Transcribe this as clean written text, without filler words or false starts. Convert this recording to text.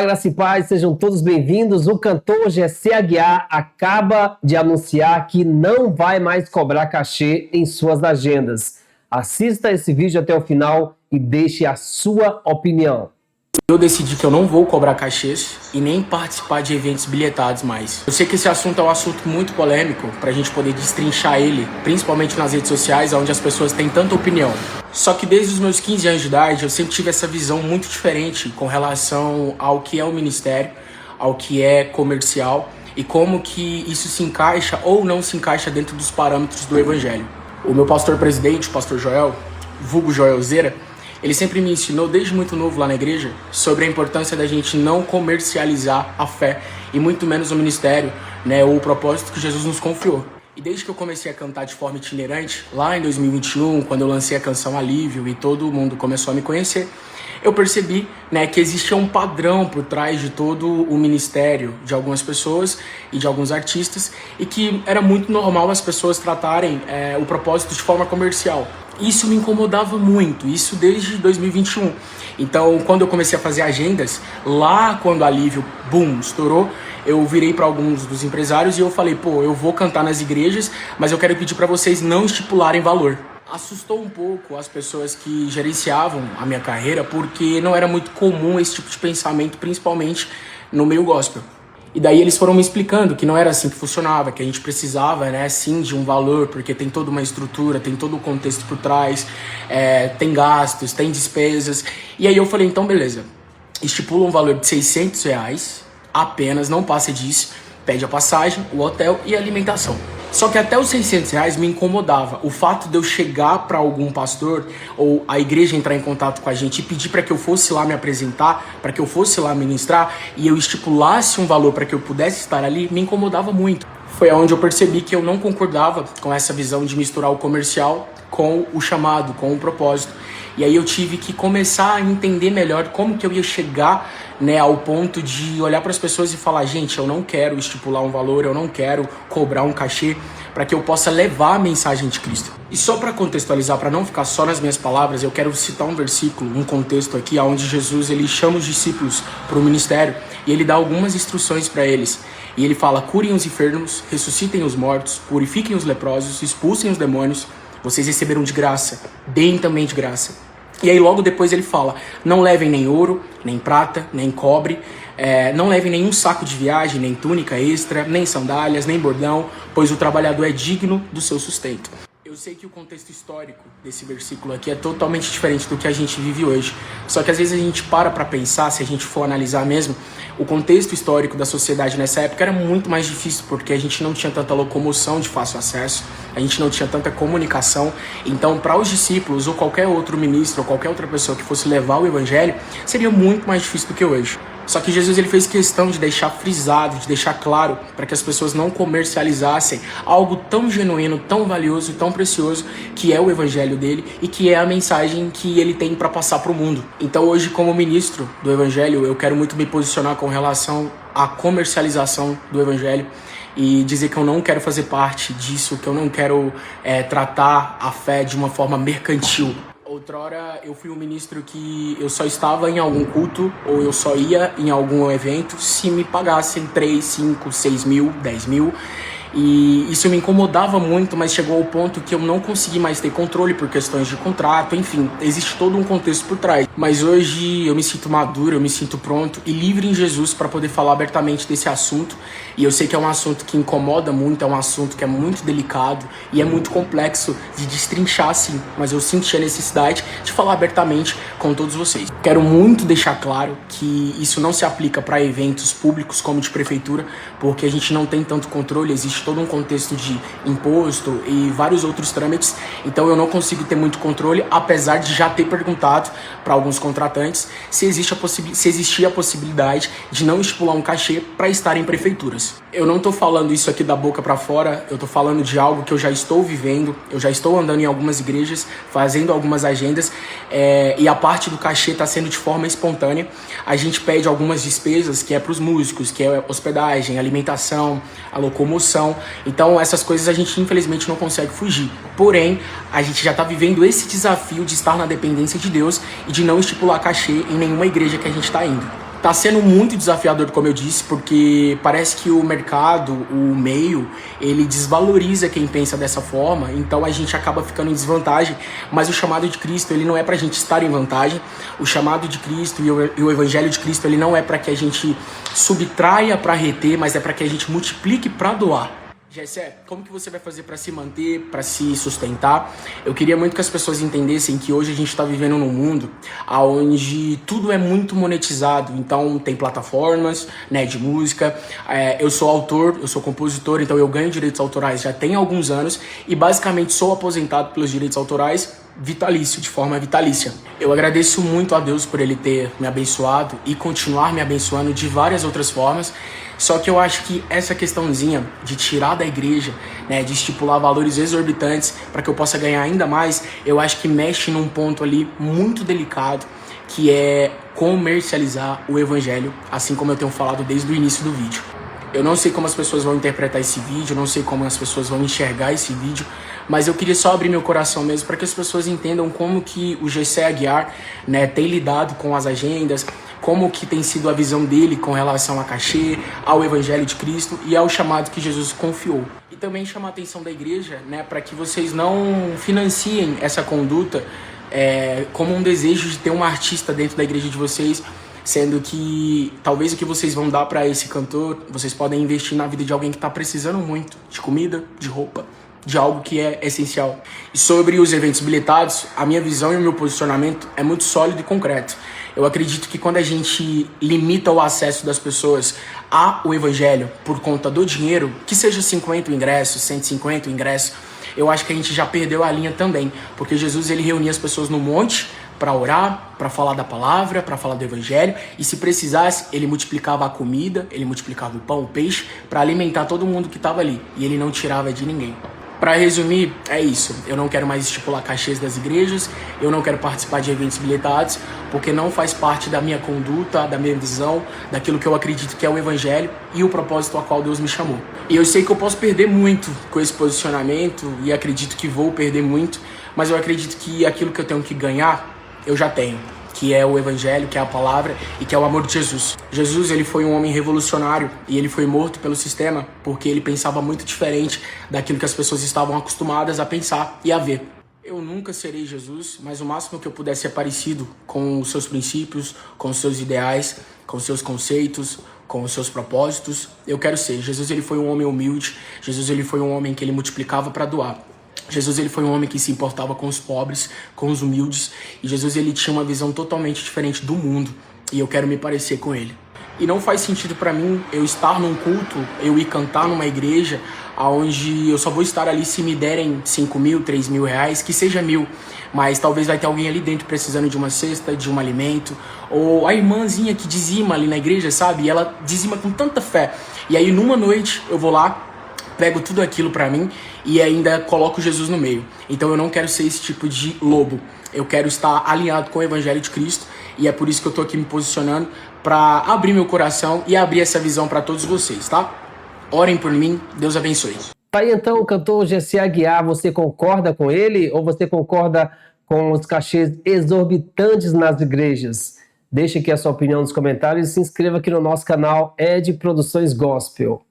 Graça e paz, sejam todos bem-vindos. O cantor Gessé Aguiar acaba de anunciar que não vai mais cobrar cachê em suas agendas. Assista esse vídeo até o final e deixe a sua opinião. Eu decidi que eu não vou cobrar cachês e nem participar de eventos bilhetados mais. Eu sei que esse assunto é um assunto muito polêmico pra gente poder destrinchar ele, principalmente nas redes sociais, onde as pessoas têm tanta opinião. Só que desde os meus 15 anos de idade, eu sempre tive essa visão muito diferente com relação ao que é o ministério, ao que é comercial e como que isso se encaixa ou não se encaixa dentro dos parâmetros do evangelho. O meu pastor presidente, o pastor Joel, vulgo Joelzeira, ele sempre me ensinou, desde muito novo lá na igreja, sobre a importância da gente não comercializar a fé e muito menos o ministério, ou o propósito que Jesus nos confiou. E desde que eu comecei a cantar de forma itinerante, lá em 2021, quando eu lancei a canção Alívio e todo mundo começou a me conhecer, eu percebi que existia um padrão por trás de todo o ministério de algumas pessoas e de alguns artistas e que era muito normal as pessoas tratarem o propósito de forma comercial. Isso me incomodava muito, isso desde 2021. Então, quando eu comecei a fazer agendas, lá quando o Alívio, estourou, eu virei para alguns dos empresários e eu falei, eu vou cantar nas igrejas, mas eu quero pedir para vocês não estipularem valor. Assustou um pouco as pessoas que gerenciavam a minha carreira, porque não era muito comum esse tipo de pensamento, principalmente no meio gospel. E daí eles foram me explicando que não era assim que funcionava, que a gente precisava, sim, de um valor, porque tem toda uma estrutura, tem todo o contexto por trás, tem gastos, tem despesas. E aí eu falei, então beleza, estipula um valor de R$600 apenas, não passe disso, pede a passagem, o hotel e a alimentação. Só que até os R$600 me incomodava. O fato de eu chegar para algum pastor ou a igreja entrar em contato com a gente e pedir para que eu fosse lá me apresentar, para que eu fosse lá ministrar e eu estipulasse um valor para que eu pudesse estar ali, me incomodava muito. Foi onde eu percebi que eu não concordava com essa visão de misturar o comercial com o chamado, com o propósito. E aí eu tive que começar a entender melhor como que eu ia chegar ao ponto de olhar para as pessoas e falar, gente, eu não quero estipular um valor, eu não quero cobrar um cachê para que eu possa levar a mensagem de Cristo. E só para contextualizar, para não ficar só nas minhas palavras, eu quero citar um versículo, um contexto aqui, onde Jesus ele chama os discípulos para o ministério e ele dá algumas instruções para eles. E ele fala, curem os enfermos, ressuscitem os mortos, purifiquem os leprosos, expulsem os demônios, vocês receberam de graça, deem também de graça. E aí logo depois ele fala, não levem nem ouro, nem prata, nem cobre, não levem nenhum saco de viagem, nem túnica extra, nem sandálias, nem bordão, pois o trabalhador é digno do seu sustento. Eu sei que o contexto histórico desse versículo aqui é totalmente diferente do que a gente vive hoje. Só que às vezes a gente para pensar, se a gente for analisar mesmo, o contexto histórico da sociedade nessa época era muito mais difícil, porque a gente não tinha tanta locomoção de fácil acesso, a gente não tinha tanta comunicação. Então, para os discípulos ou qualquer outro ministro ou qualquer outra pessoa que fosse levar o evangelho, seria muito mais difícil do que hoje. Só que Jesus ele fez questão de deixar frisado, de deixar claro para que as pessoas não comercializassem algo tão genuíno, tão valioso, tão precioso que é o evangelho dele e que é a mensagem que ele tem para passar para o mundo. Então hoje, como ministro do evangelho, eu quero muito me posicionar com relação à comercialização do evangelho e dizer que eu não quero fazer parte disso, que eu não quero tratar a fé de uma forma mercantil. Outrora eu fui um ministro que eu só estava em algum culto ou eu só ia em algum evento se me pagassem 3, 5, 6 mil, 10 mil. E isso me incomodava muito, mas chegou ao ponto que eu não consegui mais ter controle por questões de contrato, enfim, existe todo um contexto por trás. Mas hoje eu me sinto maduro, eu me sinto pronto e livre em Jesus para poder falar abertamente desse assunto. E eu sei que é um assunto que incomoda muito, é um assunto que é muito delicado e é muito complexo de destrinchar assim, mas eu senti a necessidade de falar abertamente com todos vocês. Quero muito deixar claro que isso não se aplica para eventos públicos como de prefeitura, porque a gente não tem tanto controle, existe todo um contexto de imposto e vários outros trâmites, então eu não consigo ter muito controle, apesar de já ter perguntado para alguns contratantes se existia a possibilidade de não estipular um cachê para estar em prefeituras. Eu não tô falando isso aqui da boca para fora, eu tô falando de algo que eu já estou vivendo, eu já estou andando em algumas igrejas, fazendo algumas agendas, e a parte do cachê tá sendo de forma espontânea. A gente pede algumas despesas que é para os músicos, que é hospedagem, alimentação, a locomoção. Então essas coisas a gente infelizmente não consegue fugir. Porém, a gente já tá vivendo esse desafio de estar na dependência de Deus e de não estipular cachê em nenhuma igreja que a gente tá indo. Tá sendo muito desafiador, como eu disse, porque parece que o mercado, o meio, ele desvaloriza quem pensa dessa forma, então a gente acaba ficando em desvantagem, mas o chamado de Cristo, ele não é pra gente estar em vantagem. O chamado de Cristo e o evangelho de Cristo, ele não é para que a gente subtraia para reter, mas é para que a gente multiplique para doar. Gessé, como que você vai fazer para se manter, para se sustentar? Eu queria muito que as pessoas entendessem que hoje a gente está vivendo num mundo onde tudo é muito monetizado. Então tem plataformas, né, de música. Eu sou autor, eu sou compositor, então eu ganho direitos autorais já tem alguns anos e basicamente sou aposentado pelos direitos autorais vitalício, de forma vitalícia. Eu agradeço muito a Deus por ele ter me abençoado e continuar me abençoando de várias outras formas. Só que eu acho que essa questãozinha de tirar da igreja, né, de estipular valores exorbitantes para que eu possa ganhar ainda mais, eu acho que mexe num ponto ali muito delicado, que é comercializar o evangelho, assim como eu tenho falado desde o início do vídeo. Eu não sei como as pessoas vão interpretar esse vídeo, não sei como as pessoas vão enxergar esse vídeo, mas eu queria só abrir meu coração mesmo para que as pessoas entendam como que o Gessé Aguiar, né, tem lidado com as agendas, como que tem sido a visão dele com relação a cachê, ao evangelho de Cristo e ao chamado que Jesus confiou. E também chamar a atenção da igreja, né, para que vocês não financiem essa conduta como um desejo de ter um artista dentro da igreja de vocês, sendo que talvez o que vocês vão dar para esse cantor, vocês podem investir na vida de alguém que está precisando muito de comida, de roupa, de algo que é essencial. E sobre os eventos bilhetados, a minha visão e o meu posicionamento é muito sólido e concreto. Eu acredito que quando a gente limita o acesso das pessoas ao evangelho por conta do dinheiro, que seja 50 o ingresso, 150 o ingresso, eu acho que a gente já perdeu a linha também, porque Jesus ele reunia as pessoas no monte para orar, para falar da palavra, para falar do evangelho, e se precisasse, ele multiplicava a comida, ele multiplicava o pão, o peixe, para alimentar todo mundo que estava ali, e ele não tirava de ninguém. Para resumir, é isso. Eu não quero mais estipular cachês das igrejas, eu não quero participar de eventos bilhetados, porque não faz parte da minha conduta, da minha visão, daquilo que eu acredito que é o evangelho e o propósito ao qual Deus me chamou. E eu sei que eu posso perder muito com esse posicionamento, e acredito que vou perder muito, mas eu acredito que aquilo que eu tenho que ganhar, eu já tenho, que é o evangelho, que é a palavra e que é o amor de Jesus. Jesus, ele foi um homem revolucionário e ele foi morto pelo sistema porque ele pensava muito diferente daquilo que as pessoas estavam acostumadas a pensar e a ver. Eu nunca serei Jesus, mas o máximo que eu puder ser parecido com os seus princípios, com os seus ideais, com os seus conceitos, com os seus propósitos, eu quero ser. Jesus, ele foi um homem humilde. Jesus, ele foi um homem que ele multiplicava para doar. Jesus ele foi um homem que se importava com os pobres, com os humildes, e Jesus ele tinha uma visão totalmente diferente do mundo, e eu quero me parecer com ele. E não faz sentido para mim eu estar num culto, eu ir cantar numa igreja, onde eu só vou estar ali se me derem 5 mil, 3 mil reais, que seja 1.000, mas talvez vai ter alguém ali dentro precisando de uma cesta, de um alimento, ou a irmãzinha que dizima ali na igreja, sabe? E ela dizima com tanta fé, e aí numa noite eu vou lá, pego tudo aquilo pra mim e ainda coloco Jesus no meio. Então eu não quero ser esse tipo de lobo. Eu quero estar alinhado com o evangelho de Cristo e é por isso que eu tô aqui me posicionando pra abrir meu coração e abrir essa visão pra todos vocês, tá? Orem por mim, Deus abençoe. Tá aí então o cantor Gessé Aguiar, você concorda com ele ou você concorda com os cachês exorbitantes nas igrejas? Deixe aqui a sua opinião nos comentários e se inscreva aqui no nosso canal Ed Produções Gospel.